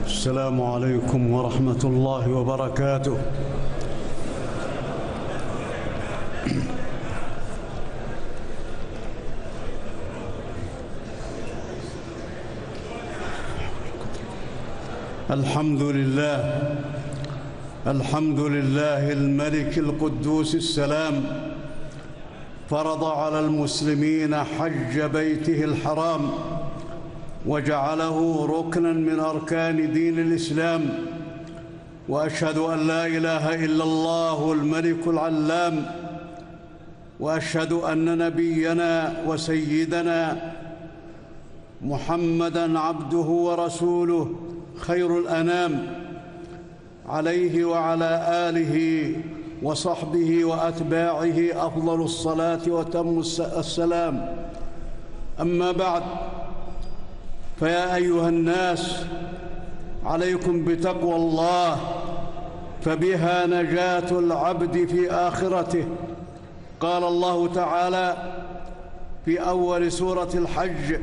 السلام عليكم ورحمة الله وبركاته. الحمد لله الملك القدوس السلام، فرض على المسلمين حج بيته الحرام وجعله ركناً من أركان دين الإسلام، وأشهد أن لا إله إلا الله الملك العلام، وأشهد أن نبينا وسيدنا محمداً عبده ورسوله خير الأنام، عليه وعلى آله وصحبه وأتباعه أفضل الصلاة وأتم السلام. أما بعد، فيا أيها الناس، عليكم بتقوى الله، فبها نجاة العبد في آخرته. قال الله تعالى في أول سورة الحج: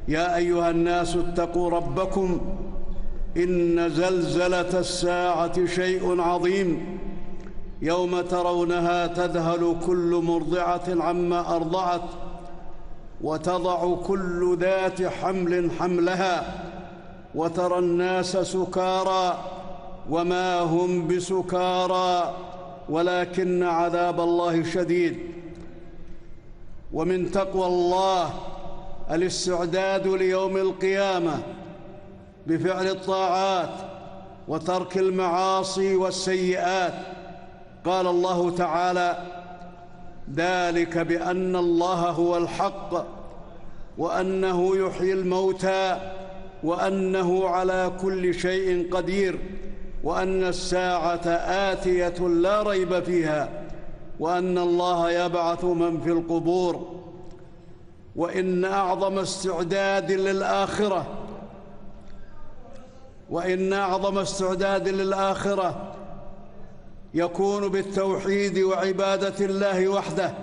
يا أيها الناس اتقوا ربكم إن زلزلة الساعة شيء عظيم، يوم ترونها تذهل كل مرضعة عما أرضعت وتضع كل ذات حمل حملها وترى الناس سكارى وما هم بسكارى ولكن عذاب الله شديد. ومن تقوى الله الاستعداد ليوم القيامة بفعل الطاعات وترك المعاصي والسيئات. قال الله تعالى: ذلك بأن الله هو الحق وأنه يحيي الموتى وأنه على كل شيء قدير وأن الساعة آتية لا ريب فيها وأن الله يبعث من في القبور. وإن أعظم استعداد للآخرة يكون بالتوحيد وعبادة الله وحده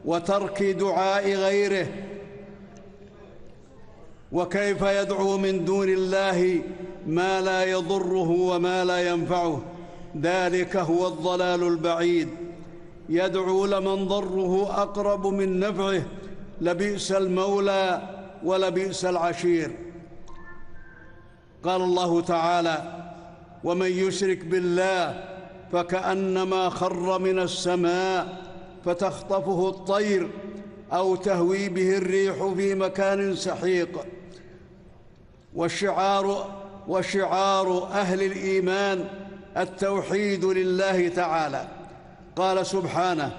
وترك دعاء غيره. وكيف يدعو من دون الله ما لا يضره وما لا ينفعه؟ ذلك هو الضلال البعيد. يدعو لمن ضره أقرب من نفعه، لبئس المولى ولبئس العشير. قال الله تعالى: ومن يشرك بالله فكأنما خر من السماء فتخطفه الطير أو تهوي به الريح في مكان سحيق. وشعار أهل الإيمان التوحيد لله تعالى. قال سبحانه: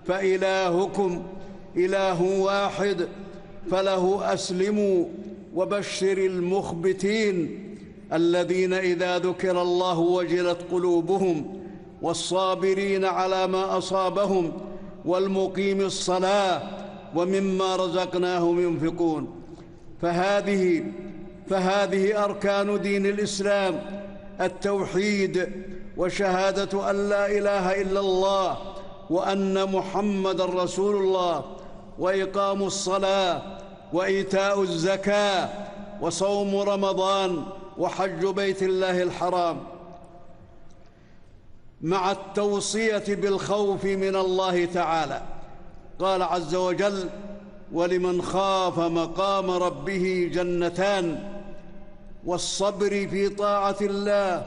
فإلهكم إله واحد فله أسلموا وبشر المخبتين الذين إذا ذكر الله وجلت قلوبهم والصابرين على ما أصابهم والمقيم الصلاة ومما رزقناهم ينفقون. فهذه أركان دين الإسلام: التوحيد وشهادة أن لا إله إلا الله وأن محمدًا رسول الله، وإقام الصلاة وإيتاء الزكاة وصوم رمضان وحج بيت الله الحرام، مع التوصية بالخوف من الله تعالى. قال عز وجل: ولمن خاف مقام ربه جنتان، والصبر في طاعة الله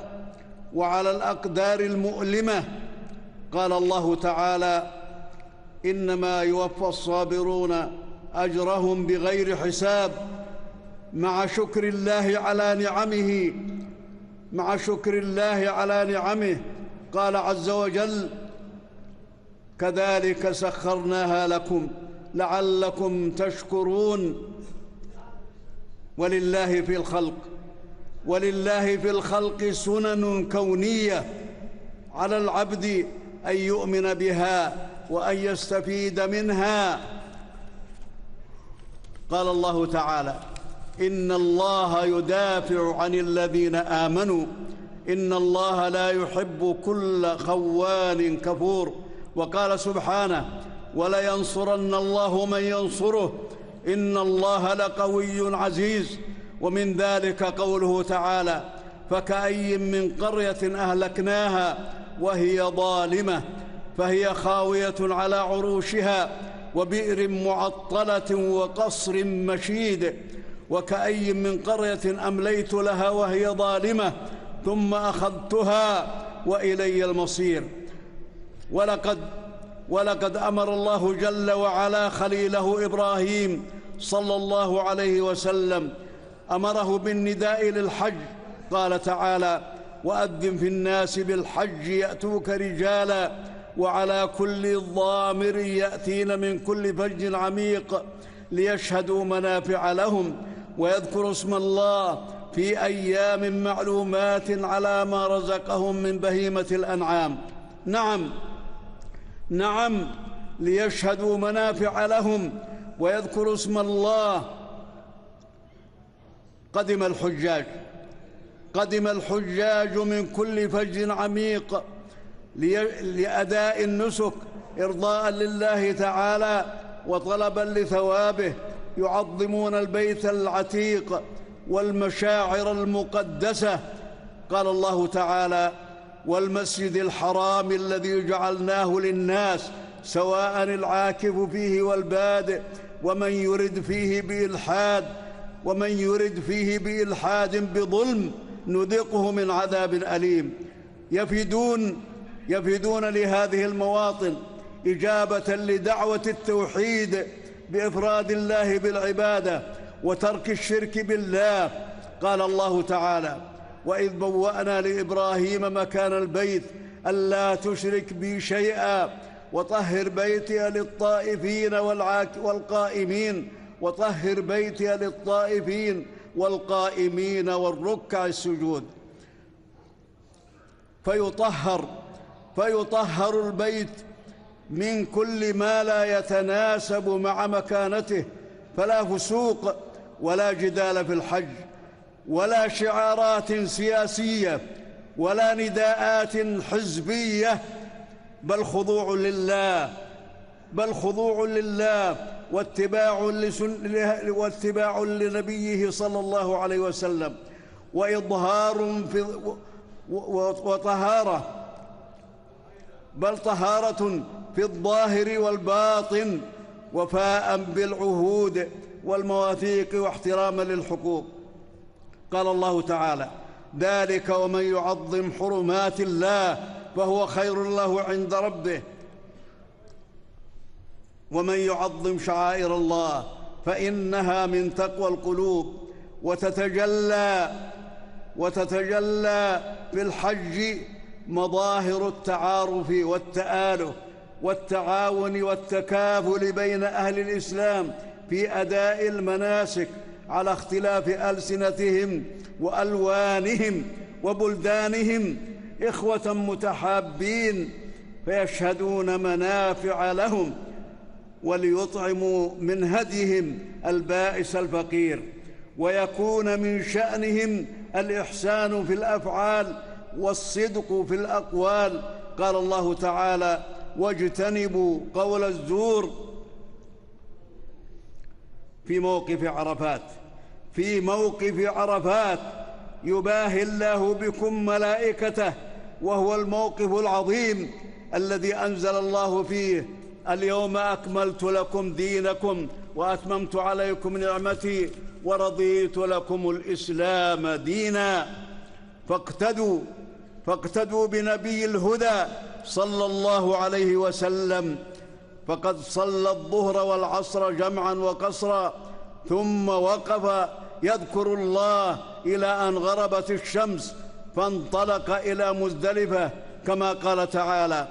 وعلى الأقدار المؤلمة. قال الله تعالى: إنما يوفى الصابرون أجرهم بغير حساب، مع شكر الله على نعمه. قال عز وجل: كذلك سخرناها لكم لعلكم تشكرون. ولله في الخلق سنن كونية على العبد أن يؤمن بها وأن يستفيد منها. قال الله تعالى: إن الله يدافع عن الذين آمنوا إن الله لا يحب كل خوان كفور. وقال سبحانه: ولينصرن الله من ينصره إن الله لقوي عزيز. ومن ذلك قوله تعالى: فكأي من قرية أهلكناها وهي ظالمة فهي خاوية على عروشها وبئر معطلة وقصر مشيد. وكأي من قرية أمليت لها وهي ظالمة ثم أخذتها وإلي المصير. ولقد أمر الله جل وعلا خليله إبراهيم صلى الله عليه وسلم، أمره بالنداء للحج. قال تعالى: وأذن في الناس بالحج يأتوك رجالا وعلى كل ضامر يأتين من كل فج عميق ليشهدوا منافع لهم ويذكروا اسم الله في أيام معلومات على ما رزقهم من بهيمة الأنعام. نعم، ليشهدوا منافع لهم ويذكروا اسم الله. قدم الحجاج من كل فج عميق لأداء النسك إرضاء لله تعالى وطلبا لثوابه، يعظمون البيت العتيق والمشاعر المقدسة. قال الله تعالى: والمسجد الحرام الذي جعلناه للناس سواء العاكف فيه والبادئ ومن يرد فيه بإلحاد بظلم نذقه من عذاب أليم. يفيدون لهذه المواطن إجابة لدعوة التوحيد بإفراد الله بالعبادة وترك الشرك بالله. قال الله تعالى: وإذ بوأنا لإبراهيم مكان البيت ألا تشرك بي شيئا وطهر بيتي للطائفين والقائمين والركع السجود. فيطهر البيت من كل ما لا يتناسب مع مكانته، فلا فسوق ولا جدال في الحج ولا شعارات سياسية ولا نداءات حزبية، بل خضوع لله واتباع لنبيه صلى الله عليه وسلم وإظهار طهارة في الظاهر والباطن، وفاء بالعهود والمواثيق واحتراما للحقوق. قال الله تعالى: ذلك ومن يعظم حرمات الله فهو خير له عند ربه، ومن يعظم شعائر الله فإنها من تقوى القلوب. وتتجلى في الحج مظاهر التعارف والتآلف والتعاون والتكافل بين أهل الإسلام في أداء المناسك على اختلاف ألسنتهم وألوانهم وبلدانهم، إخوة متحابين فيشهدون منافع لهم وليطعموا من هديهم البائس الفقير، ويكون من شأنهم الإحسان في الأفعال والصدق في الأقوال. قال الله تعالى: واجتنبوا قول الزور في موقف عرفات يباهي الله بكم ملائكته، وهو الموقف العظيم الذي أنزل الله فيه: اليوم أكملت لكم دينكم وأتممت عليكم نعمتي ورضيت لكم الإسلام دينا. فاقتدوا بنبي الهدى صلى الله عليه وسلم، فقد صلى الظهر والعصر جمعا وقصرا، ثم وقف يذكر الله إلى أن غربت الشمس، فانطلق إلى مزدلفة كما قال تعالى: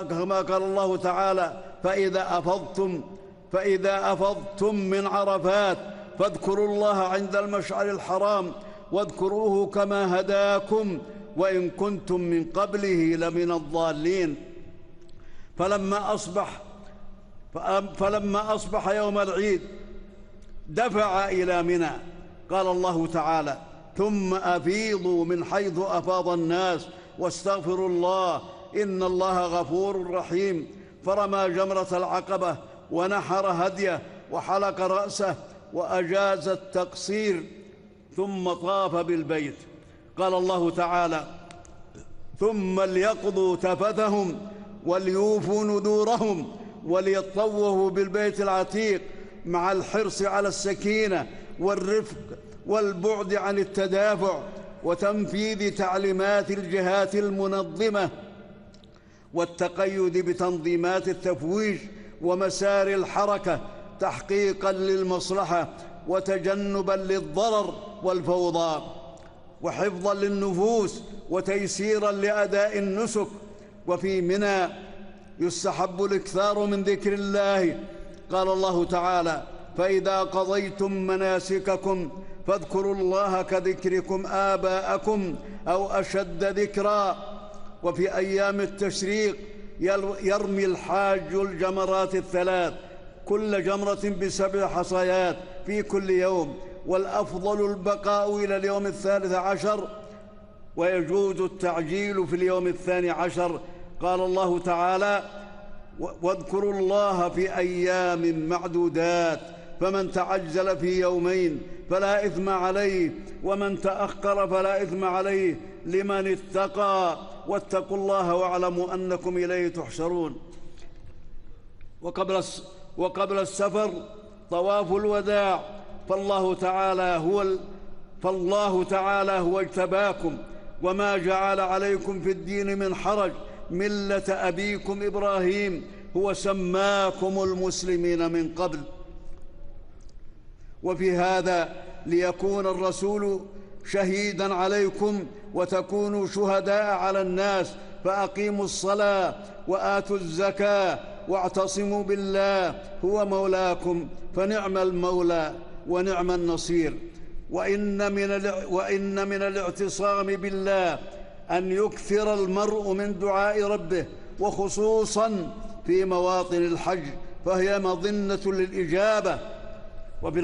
كما قال الله تعالى: فإذا أفضتم من عرفات فاذكروا الله عند المشعر الحرام واذكروه كما هداكم وإن كنتم من قبله لمن الضالين. فلما أصبح يوم العيد دفع إلى منى. قال الله تعالى: ثم أفيضوا من حيث أفاض الناس واستغفروا الله إن الله غفور رحيم. فرمى جمرة العقبة ونحر هديه وحلق رأسه وأجاز التقصير ثم طاف بالبيت. قال الله تعالى: ثم ليقضوا تفثهم وليوفوا نذورهم وليطوفوا بالبيت العتيق، مع الحرص على السكينة والرفق والبعد عن التدافع وتنفيذ تعليمات الجهات المنظمة والتقيد بتنظيمات التفويج ومسار الحركة تحقيقاً للمصلحة وتجنباً للضرر والفوضى، وحفظاً للنفوس وتيسيراً لأداء النسك. وفي منى يستحب الإكثار من ذكر الله. قال الله تعالى: فإذا قضيتم مناسككم فاذكروا الله كذكركم آباءكم أو أشد ذكرا. وفي أيام التشريق يرمي الحاج الجمرات الثلاث، كل جمرة ب7 حصيات في كل يوم، والأفضل البقاء إلى اليوم 13، ويجوز التعجيل في اليوم 12. قال الله تعالى: واذكروا الله في أيام معدودات، فمن تعجل في يومين فلا إثم عليه، ومن تأخر فلا إثم عليه، لمن اتقى. واتقوا الله واعلموا أنكم إليه تحشرون. وقبل السفر طواف الوداع، فالله تعالى هو اجتباكم وما جعل عليكم في الدين من حرج، ملة أبيكم إبراهيم، هو سماكم المسلمين من قبل. وفي هذا ليكون الرسول شهيداً عليكم وتكونوا شهداء على الناس، فأقيموا الصلاة وآتوا الزكاة واعتصموا بالله هو مولاكم، فنعم المولى ونعم النصير. وإن من الاعتصام بالله أن يكثر المرء من دعاء ربه، وخصوصاً في مواطن الحج، فهي مظنة للإجابة. وفي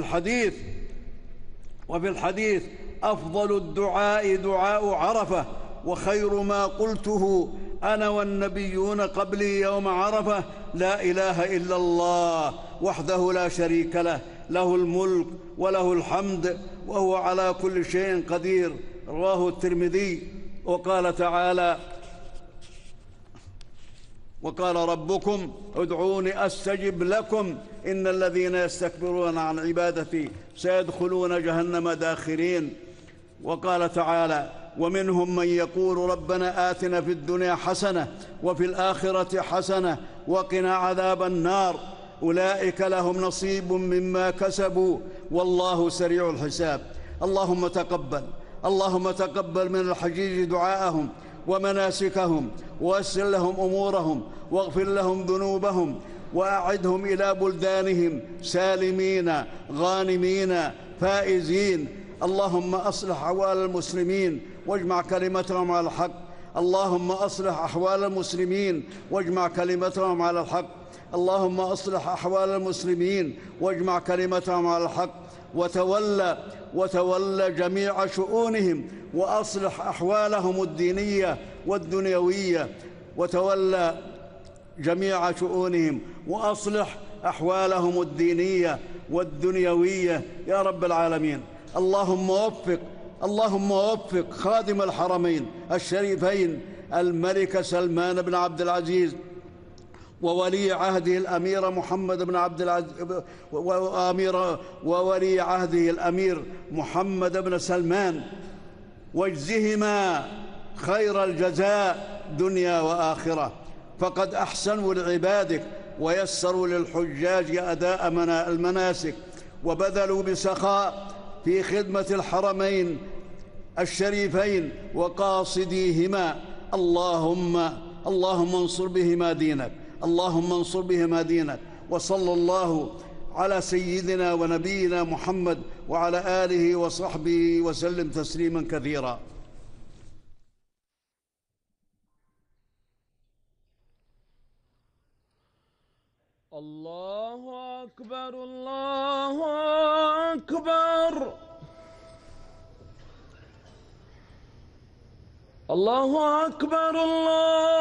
الحديث: أفضل الدعاء دعاء عرفة، وخير ما قلته أنا والنبيون قبلي يوم عرفة: لا إله إلا الله وحده لا شريك له، له الملك وله الحمد وهو على كل شيء قدير. رواه الترمذي. وقال تعالى: وقال ربكم ادعوني أستجب لكم إن الذين يستكبرون عن عبادتي سيدخلون جهنم داخرين. وقال تعالى: ومنهم من يقول ربنا آتنا في الدنيا حسنة وفي الآخرة حسنة وقنا عذاب النار، أولئك لهم نصيب مما كسبوا والله سريع الحساب. اللهم تقبل من الحجيج دعاءهم ومناسكهم، ويسر لهم أمورهم، واغفر لهم ذنوبهم، وأعدهم إلى بلدانهم سالمين غانمين فائزين. اللهم أصلح أحوال المسلمين واجمع كلمتهم على الحق. اللهم أصلح أحوال المسلمين واجمع كلمتهم على الحق. اللهم أصلح أحوال المسلمين واجمع كلمتهم على الحق. وتولى جميع شؤونهم وأصلح أحوالهم الدينية والدنيوية. وتولى جميع شؤونهم وأصلح أحوالهم الدينية والدنيوية يا رب العالمين. اللهم وفق خادم الحرمين الشريفين الملك سلمان بن عبد العزيز وولي عهده الأمير محمد بن عبد العزيز وولي عهده الأمير محمد بن سلمان، واجزهما خير الجزاء دنيا وآخرة، فقد أحسنوا لعبادك ويسروا للحجاج أداء المناسك، وبذلوا بسخاء في خدمة الحرمين الشريفين وقاصديهما. اللهم انصر بهما دينك، اللهم انصر بهما دينك. وصلى الله على سيدنا ونبينا محمد وعلى آله وصحبه وسلم تسليما كثيرا. الله أكبر، الله أكبر. الله أكبر الله